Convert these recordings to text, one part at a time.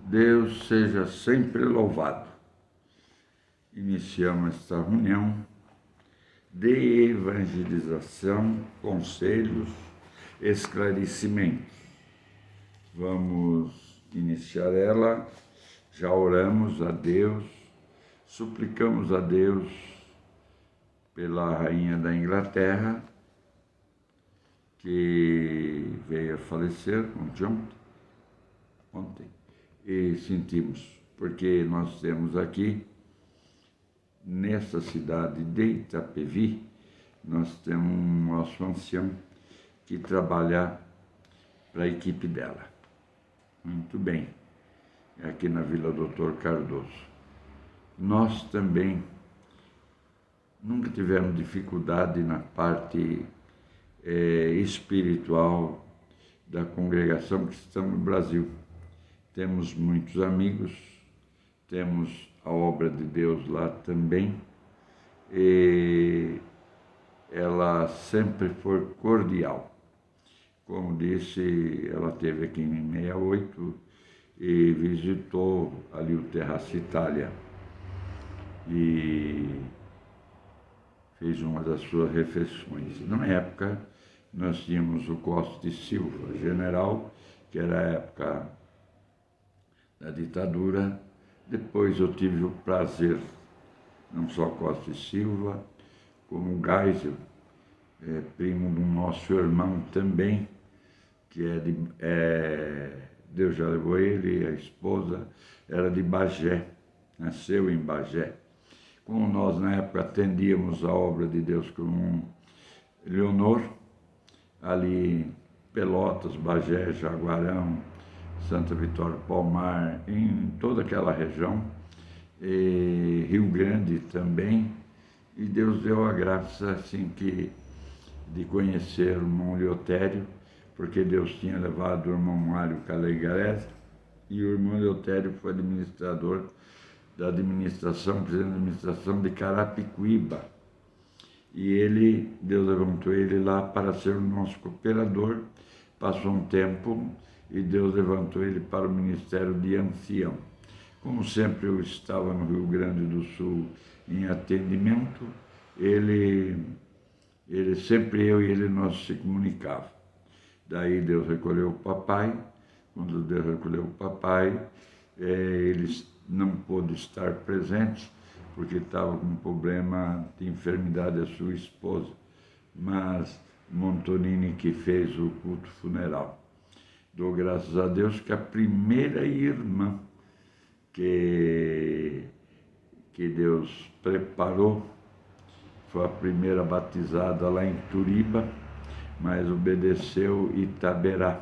Deus seja sempre louvado. Iniciamos esta reunião de evangelização, conselhos, esclarecimentos. Vamos iniciar ela, já oramos a Deus, suplicamos a Deus pela rainha da Inglaterra, que veio a falecer ontem, e sentimos, porque nós temos aqui, nessa cidade de Itapevi, nós temos um nosso ancião que trabalha para a equipe dela. Muito bem, aqui na Vila Doutor Cardoso. Nós também nunca tivemos dificuldade na parte espiritual da congregação cristã no Brasil. Temos muitos amigos, temos a obra de Deus lá também, e ela sempre foi cordial. Como disse, ela esteve aqui em 68 e visitou ali o Terraço Itália e fez uma das suas refeições. Na época, nós tínhamos o Costa e Silva, general, que era a época da ditadura. Depois eu tive o prazer, não só Costa e Silva, como Geisel, primo do nosso irmão também, que Deus já levou ele, a esposa, era de Bagé, nasceu em Bagé. Como nós, na época, atendíamos a obra de Deus com Leonor, ali Pelotas, Bagé, Jaguarão, Santa Vitória, Palmar, em toda aquela região, e Rio Grande também, e Deus deu a graça assim de conhecer o irmão Leotério, porque Deus tinha levado o irmão Mário Calegarese, e o irmão Leotério foi administrador da administração, presidente da administração de Carapicuíba. E Deus levantou ele lá para ser o nosso cooperador. Passou um tempo e Deus levantou ele para o ministério de ancião. Como sempre eu estava no Rio Grande do Sul em atendimento, sempre eu e ele nós se comunicávamos. Daí Deus recolheu o papai. Quando Deus recolheu o papai, ele não pôde estar presente, porque estava com um problema de enfermidade a sua esposa, mas Montonini que fez o culto funeral. Dou graças a Deus que a primeira irmã que Deus preparou foi a primeira batizada lá em Turiba, mas obedeceu Itaberá.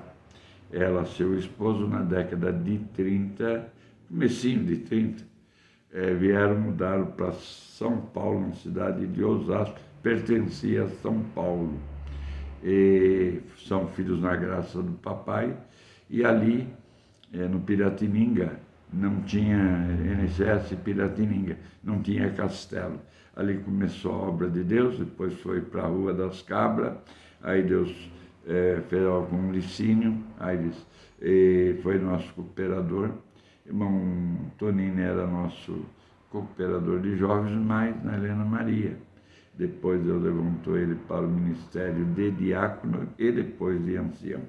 Ela, seu esposo, na década de 30, comecinho de 30, vieram mudar para São Paulo, na cidade de Osasco, pertencia a São Paulo. E são filhos na graça do papai, e ali, no Piratininga, não tinha NSS Piratininga, não tinha castelo. Ali começou a obra de Deus, depois foi para a Rua das Cabras, aí Deus fez algum licínio, aí foi nosso cooperador. Irmão Tonini era nosso cooperador de jovens, mas na Helena Maria. Depois Deus levantou ele para o ministério de diácono e depois de ancião.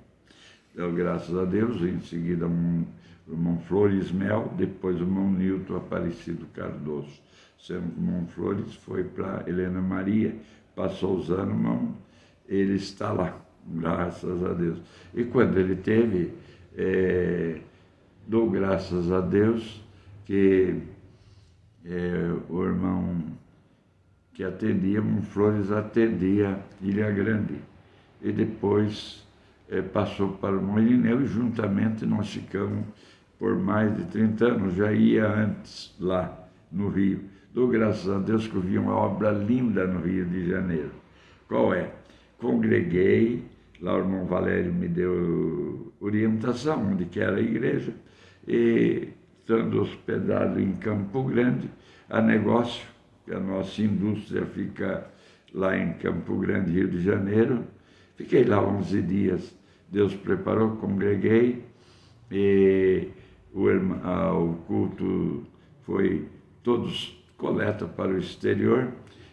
Deu graças a Deus, em seguida o irmão Flores Mel, depois o irmão Nilton Aparecido Cardoso. Sendo que o irmão Flores foi para Helena Maria, passou os anos, irmão, ele está lá, graças a Deus. E quando ele teve, dou graças a Deus que o irmão que atendia, Flores atendia Ilha Grande, e depois passou para o irmão Irineu, e juntamente nós ficamos por mais de 30 anos, já ia antes lá no Rio. Dou graças a Deus que eu vi uma obra linda no Rio de Janeiro. Qual é? Congreguei, lá o irmão Valério me deu orientação, onde que era a igreja, e estando hospedado em Campo Grande, a negócio, que a nossa indústria fica lá em Campo Grande, Rio de Janeiro. Fiquei lá 11 dias. Deus preparou, congreguei, e o o culto foi todos coleta para o exterior.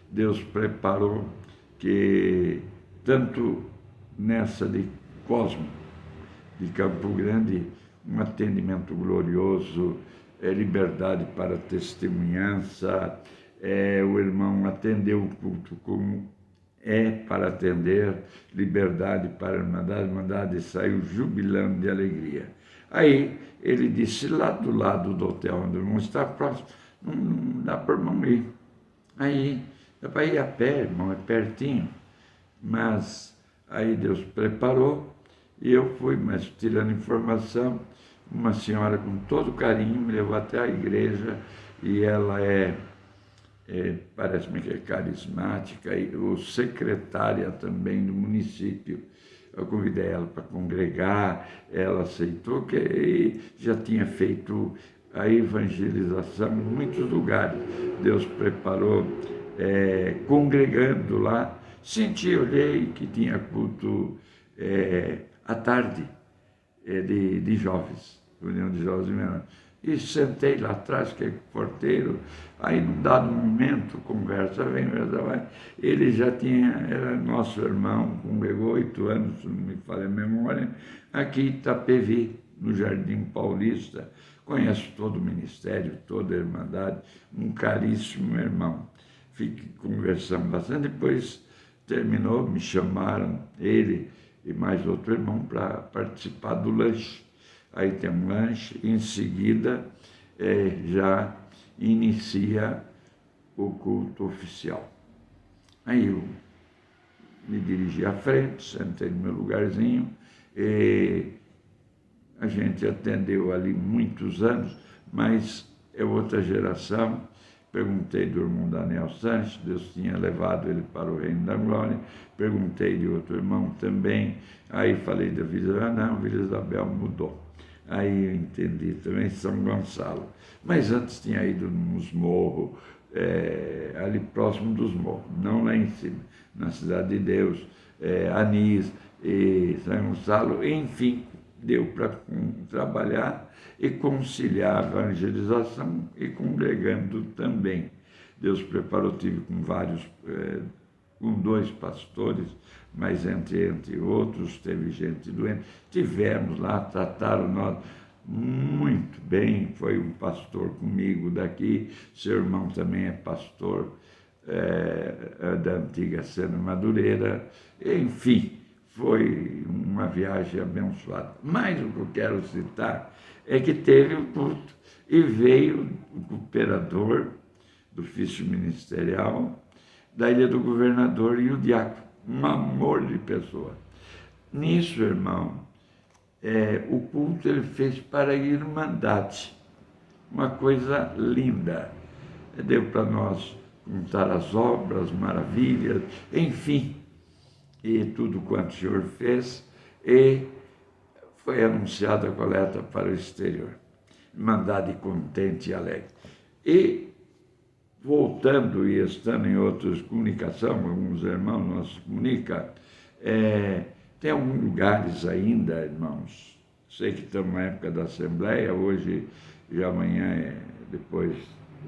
Deus preparou que tanto nessa de Cosmo, de Campo Grande, um atendimento glorioso, liberdade para testemunhança, o irmão atendeu o culto como para atender, liberdade para a irmandade saiu jubilando de alegria. Aí ele disse, lá do lado do hotel onde o irmão está próximo, não dá para o irmão ir. Aí, dá para ir a pé, irmão, é pertinho. Mas aí Deus preparou e eu fui, mas tirando informação, uma senhora com todo carinho me levou até a igreja e ela parece-me que é carismática, e secretária também do município. Eu convidei ela para congregar, ela aceitou, que já tinha feito a evangelização em muitos lugares. Deus preparou, congregando lá. Olhei que tinha culto à tarde de jovens, União de Jovens e Menores. E sentei lá atrás, que é porteiro. Aí, num dado momento, conversa vai. Ele já era nosso irmão, congregou 8 anos, se não me falha a memória, aqui em Itapevi, no Jardim Paulista. Conheço todo o ministério, toda a irmandade, um caríssimo irmão. Fiquei conversando bastante, depois terminou, me chamaram, ele e mais outro irmão, para participar do lanche. Aí tem um lanche, em seguida já inicia o culto oficial. Aí eu me dirigi à frente, sentei no meu lugarzinho, e a gente atendeu ali muitos anos, mas é outra geração. Perguntei do irmão Daniel Sanches, Deus tinha levado ele para o Reino da Glória. Perguntei de outro irmão também, aí falei da Vila Isabel, não, Vila Isabel mudou. Aí eu entendi também São Gonçalo. Mas antes tinha ido nos morros, ali próximo dos morros, não lá em cima, na Cidade de Deus, Anis e São Gonçalo, enfim, deu para trabalhar e conciliar a evangelização e congregando também. Deus preparou, tive com 2 pastores, mas entre outros, teve gente doente. Tivemos lá, trataram nós muito bem. Foi um pastor comigo daqui, seu irmão também é pastor da antiga Sena Madureira. Enfim, foi uma viagem abençoada. Mas o que eu quero citar é que teve o culto e veio o cooperador do ofício ministerial da Ilha do Governador e o diácono, um amor de pessoa. Nisso, irmão, o culto ele fez para a Irmandade, uma coisa linda. Deu para nós contar as obras, maravilhas, enfim, e tudo quanto o Senhor fez, e foi anunciada a coleta para o exterior. Irmandade contente e alegre. E voltando e estando em outras comunicação, alguns irmãos nossos comunicam, tem alguns lugares ainda, irmãos, sei que estamos na época da Assembleia, hoje e amanhã,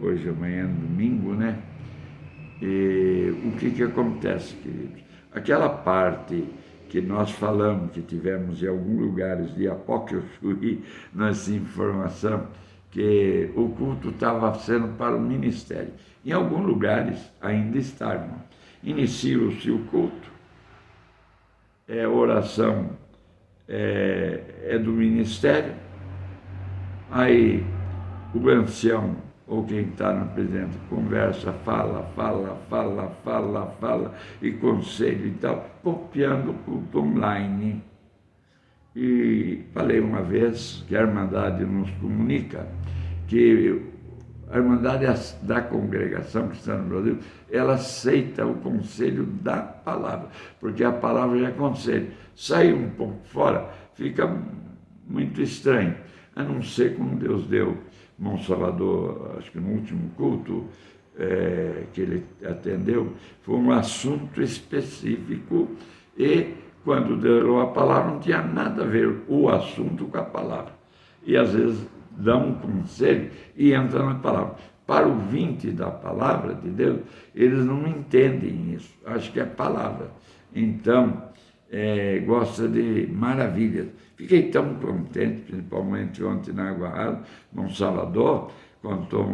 hoje e amanhã é domingo, né? E o que acontece, queridos? Aquela parte que nós falamos, que tivemos em alguns lugares de Apócrifo, nessa informação, que o culto estava sendo para o ministério. Em alguns lugares ainda está, irmão. Inicia-se o culto, a oração é do ministério, aí o ancião, ou quem está na presidência, conversa, fala, e conselho e tal, copiando o culto online. E falei uma vez que a Irmandade nos comunica que a Irmandade da congregação cristã no Brasil, ela aceita o conselho da palavra, porque a palavra já é conselho. Sair um pouco fora fica muito estranho, a não ser como Deus deu. Irmão Salvador, acho que no último culto que ele atendeu, foi um assunto específico e quando deu a palavra não tinha nada a ver o assunto com a palavra. E às vezes dá um conselho e entra na palavra. Para o ouvinte da palavra de Deus, eles não entendem isso, acho que é palavra. Então, gosta de maravilhas. Fiquei tão contente, principalmente ontem na Água Rasa, no Salvador, contou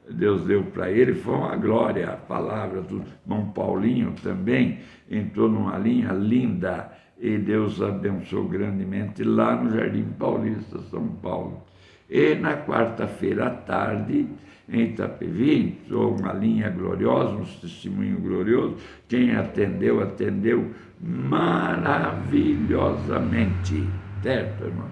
Deus deu para ele, foi uma glória a palavra do irmão Paulinho também, entrou numa linha linda e Deus abençoou grandemente lá no Jardim Paulista, São Paulo. E na quarta-feira à tarde, em Itapevi, entrou uma linha gloriosa, um testemunho glorioso. Quem atendeu, atendeu maravilhosamente. Certo, irmão?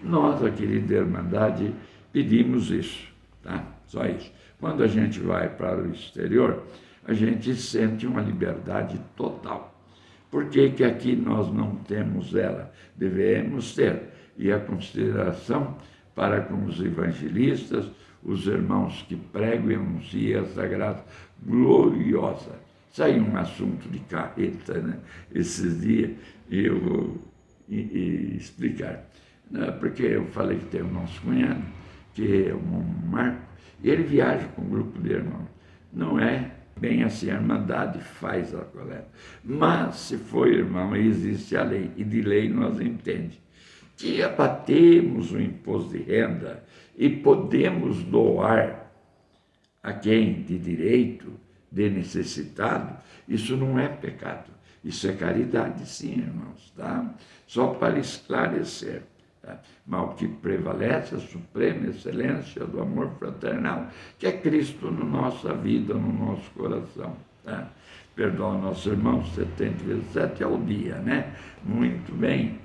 Nós, a querida Irmandade, pedimos isso, tá? Só isso. Quando a gente vai para o exterior, a gente sente uma liberdade total. Por que que aqui nós não temos ela? Devemos ter. E a consideração para com os evangelistas, os irmãos que pregam e anunciam essa graça gloriosa. Saiu um assunto de carreta, né? Esses dias, e eu vou explicar. Porque eu falei que tem o nosso cunhado, que é o Marco, e ele viaja com um grupo de irmãos. Não é bem assim, a Irmandade faz a coleta. Mas, se for irmão, existe a lei, e de lei nós entendemos que abatemos o imposto de renda e podemos doar a quem de direito, de necessitado, isso não é pecado. Isso é caridade, sim, irmãos, tá? Só para esclarecer. Tá? Mas o que prevalece, a suprema excelência do amor fraternal, que é Cristo na nossa vida, no nosso coração. Tá? Perdoa nosso irmão, 70 vezes 7 ao dia, né? Muito bem.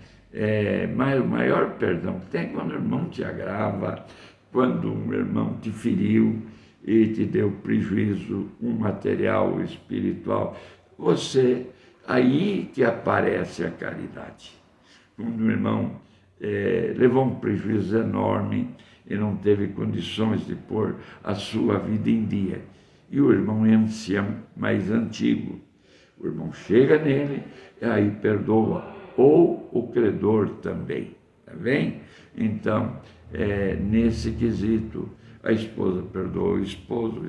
Mas o maior perdão que tem é quando o irmão te agrava, quando um irmão te feriu e te deu prejuízo, um material, espiritual. Aí que aparece a caridade. Quando o irmão levou um prejuízo enorme e não teve condições de pôr a sua vida em dia. E o irmão é ancião, mais antigo. O irmão chega nele e aí perdoa. Ou o credor também, tá bem? Então, nesse quesito, a esposa perdoa o esposo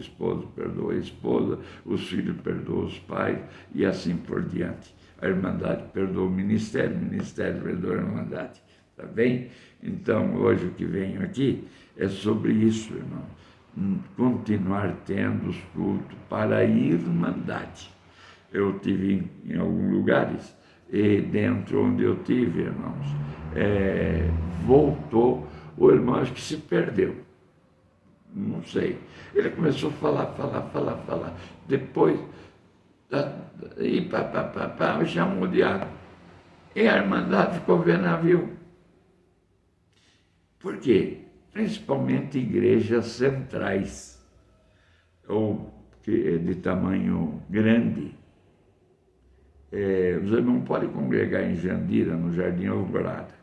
perdoa a esposa, os filhos perdoam os pais e assim por diante. A Irmandade perdoa o ministério perdoa a Irmandade, tá bem? Então, hoje o que venho aqui é sobre isso, irmão. Continuar tendo os cultos para a Irmandade. Eu tive em alguns lugares, e dentro onde eu tive, irmãos, voltou, o irmão acho que se perdeu, não sei. Ele começou a falar. Depois, chamou de água. E a Irmandade ficou vendo navio. Por quê? Principalmente igrejas centrais, ou de tamanho grande. Os irmãos podem congregar em Jandira, no Jardim Alvorada.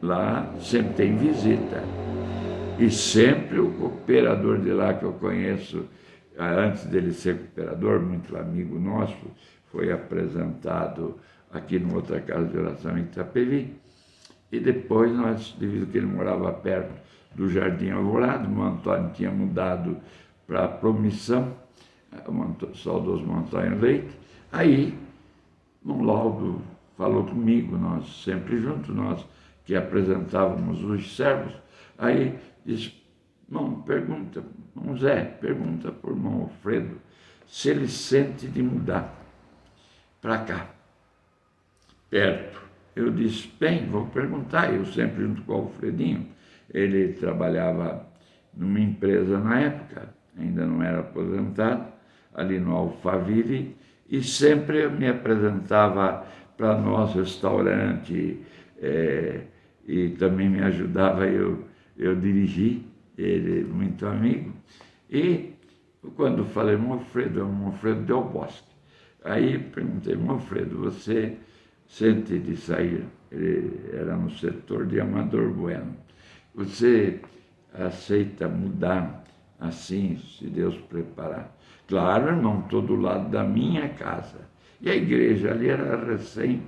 Lá sempre tem visita. E sempre o cooperador de lá que eu conheço, antes dele ser cooperador, muito amigo nosso, foi apresentado aqui numa outra casa de oração em Itapevi. E depois nós, devido que ele morava perto do Jardim Alvorada, o Antônio tinha mudado para a Promissão, o saudoso Antônio Leite. Aí, um laudo falou comigo, nós sempre juntos, nós que apresentávamos os servos. Aí disse, irmão Zé, pergunta para o irmão Alfredo se ele sente de mudar para cá, perto. Eu disse, bem, vou perguntar, eu sempre junto com o Alfredinho. Ele trabalhava numa empresa na época, ainda não era aposentado, ali no Alphaville, e sempre me apresentava para nós, restaurante, e também me ajudava eu dirigir, ele muito amigo. E quando falei, irmão Alfredo Del Bosque, aí perguntei, irmão Alfredo, você sente de sair? Ele era no setor de Amador Bueno. Você aceita mudar assim, se Deus preparar? Claro, irmão, estou do lado da minha casa. E a igreja ali era recém-feita.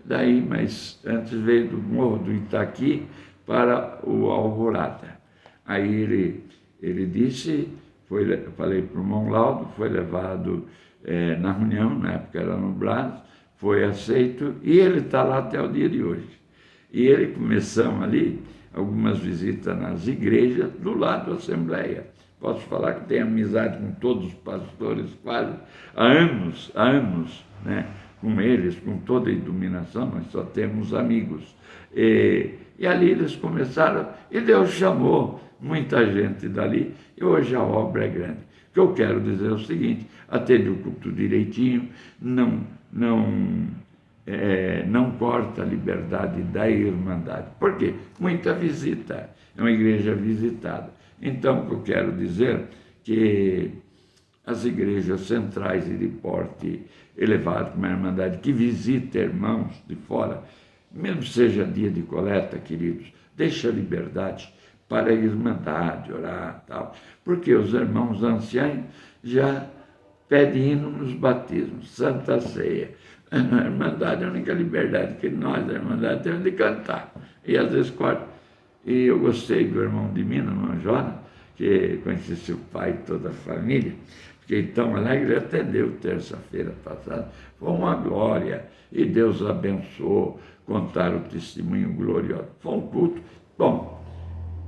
Daí, mas antes veio do Morro do Itaqui para o Alvorada. Aí ele disse, eu falei para o irmão Laudo, foi levado na reunião, na época era no Brás, foi aceito e ele está lá até o dia de hoje. E ele começamos ali algumas visitas nas igrejas do lado da Assembleia. Posso falar que tenho amizade com todos os pastores quase há anos, né? Com eles, com toda a iluminação, nós só temos amigos. E ali eles começaram, e Deus chamou muita gente dali, e hoje a obra é grande. O que eu quero dizer é o seguinte: atende o culto direitinho, não corta a liberdade da irmandade. Por quê? Muita visita, é uma igreja visitada. Então, o que eu quero dizer que as igrejas centrais e de porte elevado, como a Irmandade, que visita irmãos de fora, mesmo seja dia de coleta, queridos, deixa a liberdade para a Irmandade orar, tal, porque os irmãos anciãos já pedem hino nos batismos, Santa Ceia. A Irmandade é a única liberdade que nós, a Irmandade, temos de cantar. E às vezes corta. E eu gostei do irmão de Minas, irmão Jonas, que conheci seu pai e toda a família. Fiquei tão alegre, ele atendeu terça-feira passada. Foi uma glória. E Deus abençoou, contaram o testemunho glorioso. Foi um culto. Bom,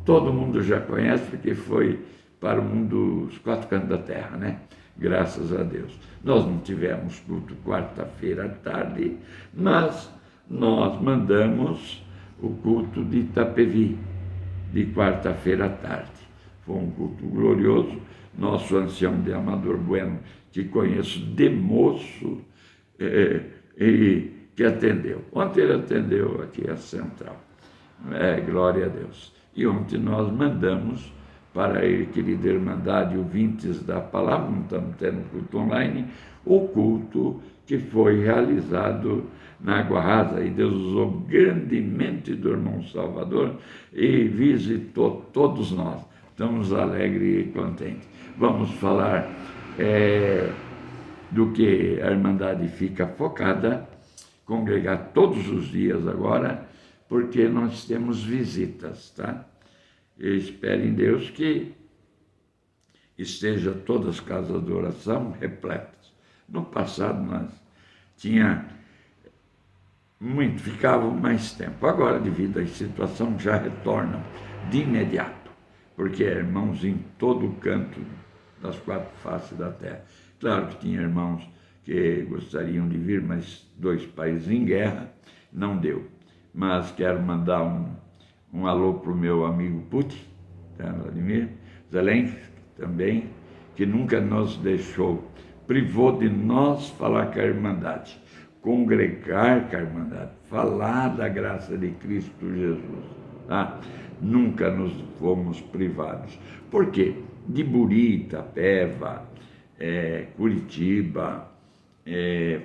todo mundo já conhece, porque foi para o mundo, os quatro cantos da terra, né? Graças a Deus. Nós não tivemos culto quarta-feira à tarde, mas nós mandamos o culto de Itapevi, de quarta-feira à tarde. Foi um culto glorioso. Nosso ancião de Amador Bueno, que conheço de moço, e que atendeu. Ontem ele atendeu aqui a central. Glória a Deus. E ontem nós mandamos para a querida Irmandade, ouvintes da palavra, não estamos tendo culto online, o culto que foi realizado na Água Rasa, e Deus usou grandemente do irmão Salvador e visitou todos nós. Estamos alegres e contentes. Vamos falar do que a Irmandade fica focada, congregar todos os dias agora, porque nós temos visitas, tá? Eu espero em Deus que esteja todas as casas de oração repletas. No passado nós ficavam mais tempo. Agora, devido à situação, já retornam de imediato, porque é irmãos em todo o canto das quatro faces da terra. Claro que tinha irmãos que gostariam de vir, mas 2 países em guerra, não deu. Mas quero mandar um alô para o meu amigo Putin, tá, Vladimir Zelensky também, que nunca nos deixou, privou de nós falar com a Irmandade, congregar com a Irmandade, falar da graça de Cristo Jesus. Tá? Nunca nos fomos privados. Por quê? De Buri, Itapeva, Curitiba,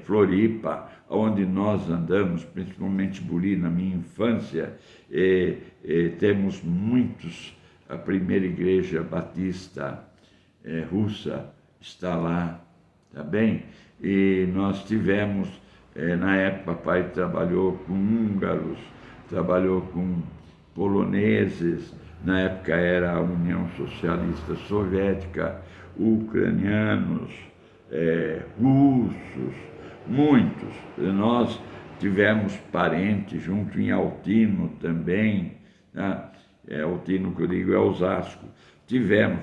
Floripa, onde nós andamos, principalmente Buri, na minha infância, temos muitos. A primeira igreja batista russa está lá, tá bem? E nós tivemos, na época, papai trabalhou com húngaros, trabalhou com poloneses, na época era a União Socialista Soviética, ucranianos, russos, muitos. Nós tivemos parentes junto em Altino também, tá? Altino, que eu digo, é Osasco.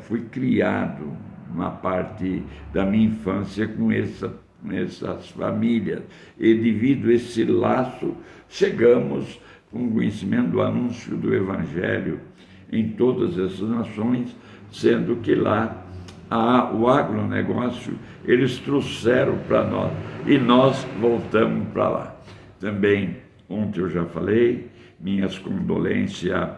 Fui criado uma parte da minha infância com essas famílias. E devido a esse laço, chegamos com conhecimento do anúncio do Evangelho em todas essas nações, sendo que lá o agronegócio eles trouxeram para nós e nós voltamos para lá. Também, ontem eu já falei, minhas condolências,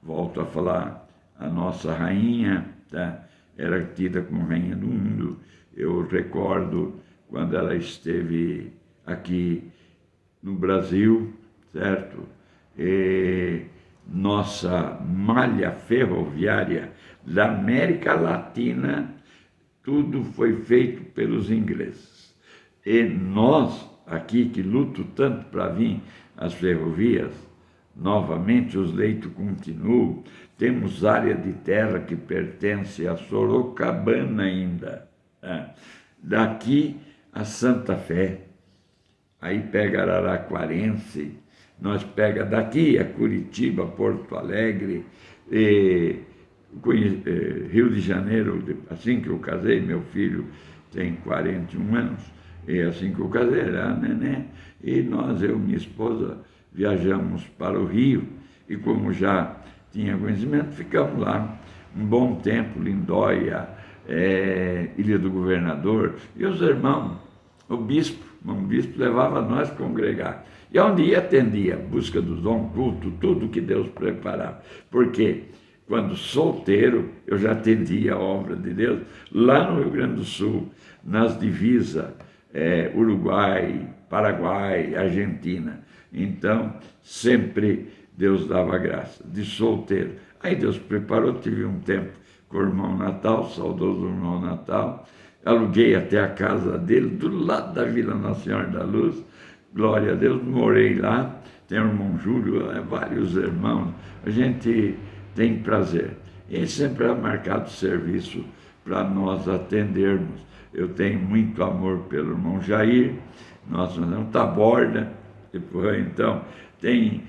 volto a falar, a nossa rainha, tá? Era tida como rainha do mundo. Eu recordo quando ela esteve aqui no Brasil, certo? E nossa malha ferroviária da América Latina, tudo foi feito pelos ingleses. E nós aqui que luto tanto para vir às ferrovias, novamente os leitos continuam, temos área de terra que pertence a Sorocabana ainda, tá? Daqui a Santa Fé, aí pega Araraquarense, nós pega daqui a Curitiba, Porto Alegre, Rio de Janeiro, assim que eu casei, meu filho tem 41 anos, e assim que eu casei, era neném, e nós, eu e minha esposa, viajamos para o Rio, e como já tinha conhecimento, ficamos lá um bom tempo, Lindóia, Ilha do Governador, e os irmãos, o bispo levava nós a congregar. E onde ia, atendia, busca do dom, culto, tudo que Deus preparava. Porque quando solteiro, eu já atendia a obra de Deus lá no Rio Grande do Sul, nas divisas, Uruguai, Paraguai, Argentina. Então, sempre Deus dava graça, de solteiro. Aí Deus preparou, tive um tempo com o irmão Natal, saudoso irmão Natal, aluguei até a casa dele, do lado da Vila Nossa Senhora da Luz, glória a Deus, morei lá, tem o irmão Júlio, vários irmãos, a gente tem prazer. E sempre é marcado serviço para nós atendermos. Eu tenho muito amor pelo irmão Jair, nós fazemos Taborda, então, tem,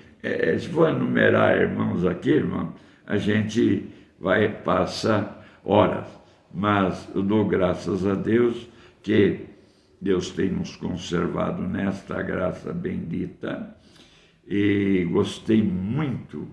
se for enumerar irmãos aqui, irmão, a gente vai passar horas, mas eu dou graças a Deus que Deus tem nos conservado nesta graça bendita, e gostei muito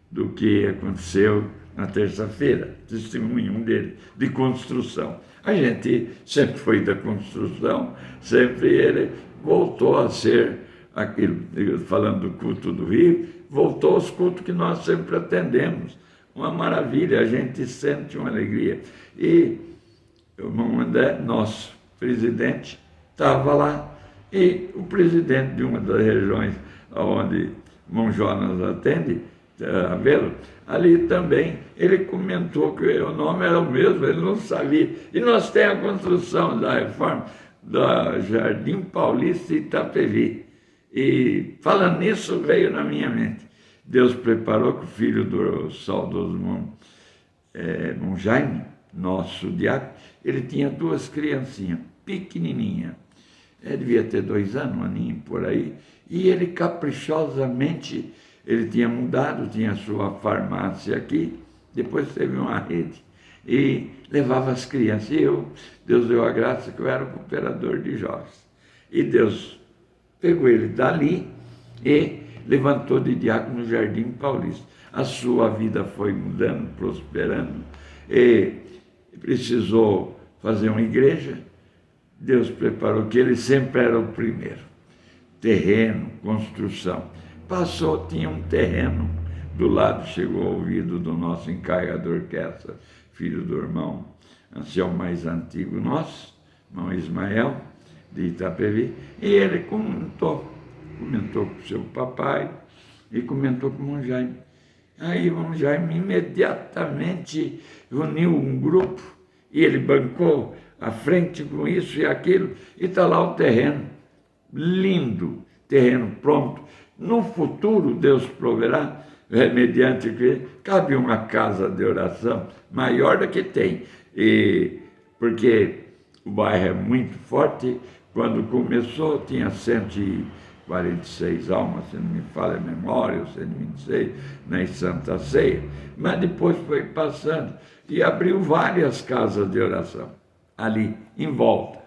do que aconteceu na terça-feira, testemunho dele, de construção. A gente sempre foi da construção, sempre ele voltou a ser aquilo, falando do culto do Rio, voltou aos cultos que nós sempre atendemos. Uma maravilha, a gente sente uma alegria. E o irmão André, nosso presidente, estava lá, e o presidente de uma das regiões onde o irmão Jonas atende, ali também, ele comentou que o nome era o mesmo, ele não sabia. E nós temos a construção da reforma da Jardim Paulista e Itapevi. E falando nisso, veio na minha mente. Deus preparou que o filho do saudoso irmão Jaime, nosso diácono, ele tinha duas criancinhas, pequenininhas. Devia ter 2 anos, um aninho por aí. E ele caprichosamente, ele tinha mudado, tinha sua farmácia aqui, depois teve uma rede. E levava as crianças. E Deus deu a graça que eu era o cooperador de jovens. E Deus pegou ele dali e levantou de diácono no Jardim Paulista. A sua vida foi mudando, prosperando, e precisou fazer uma igreja. Deus preparou que ele sempre era o primeiro. Terreno, construção. Passou, tinha um terreno do lado, chegou ao ouvido do nosso encarregador, que é filho do irmão ancião mais antigo nosso, irmão Ismael, de Itapevi, e ele comentou com seu papai e comentou com o irmão Jaime. Aí o irmão Jaime imediatamente uniu um grupo e ele bancou à frente com isso e aquilo, e está lá o terreno, lindo, terreno pronto. No futuro Deus proverá, mediante que cabe uma casa de oração maior do que tem, porque o bairro é muito forte. Quando começou tinha 146 almas, se não me falha a memória, 126, na Santa Ceia, mas depois foi passando e abriu várias casas de oração ali, em volta,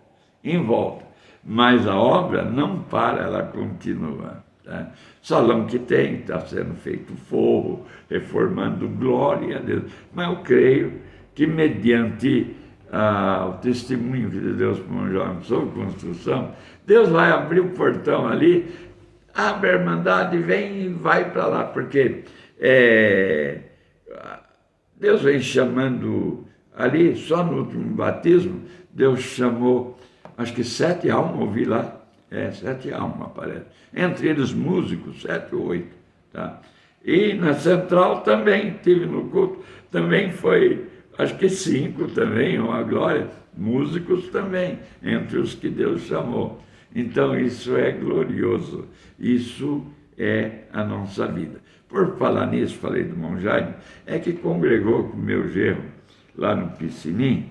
mas a obra não para, ela continua. Tá? Salão que tem, está sendo feito forro, reformando, glória a Deus, mas eu creio que mediante o testemunho que Deus põe sobre construção, Deus vai abrir o portão ali, abre a Irmandade, vem e vai para lá, porque Deus vem chamando ali, só no último batismo, Deus chamou, acho que 7 almas, ouvi lá, 7 almas parece, entre eles músicos, 7 ou 8, tá? E na Central também, tive no culto, também foi, acho que 5 também, uma glória, músicos também, entre os que Deus chamou. Então isso é glorioso, isso é a nossa vida. Por falar nisso, falei do irmão Jaime, é que congregou com o meu genro lá no Piscinim,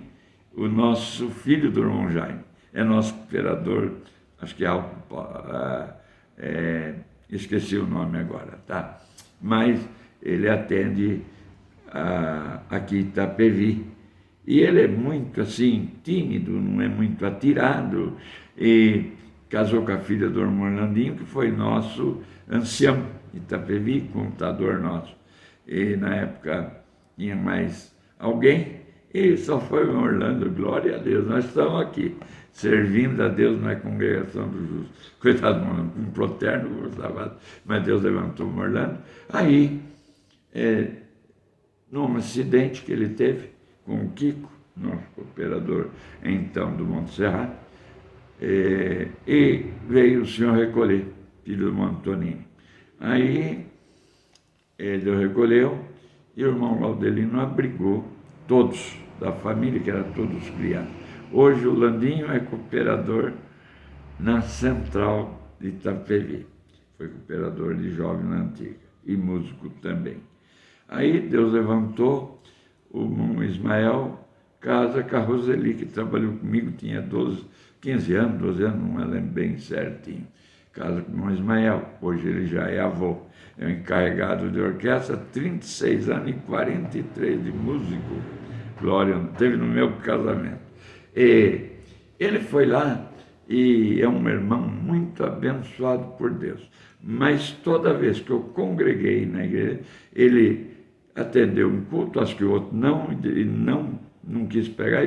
o nosso filho do irmão Jaime, é nosso cooperador, acho que esqueci o nome agora, tá? Mas ele atende aqui em Itapevi. E ele é muito assim, tímido, não é muito atirado, e casou com a filha do irmão Orlandinho, que foi nosso ancião de Itapevi, contador nosso. E na época tinha mais alguém, e só foi o Orlando, glória a Deus, nós estamos aqui, servindo a Deus na congregação dos justos. Coitado, um proterno, mas Deus levantou o Orlando. Aí, num acidente que ele teve com o Kiko, nosso cooperador então do Monte Serrato, e veio o senhor recolher, filho do Montonini. Aí ele o recolheu e o irmão Laudelino abrigou todos da família, que eram todos criados. Hoje o Landinho é cooperador na Central de Itapevi. Foi cooperador de jovem na antiga e músico também. Aí Deus levantou o irmão Ismael, casa com a Roseli, que trabalhou comigo, tinha 15 anos, 12 anos, não me lembro bem certinho. Casa com o irmão Ismael, hoje ele já é avô. É o encarregado de orquestra, 36 anos e 43 de músico. Glória, teve no meu casamento. E ele foi lá e é um irmão muito abençoado por Deus. Mas toda vez que eu congreguei na igreja, ele atendeu um culto, acho que o outro não, e não quis pegar,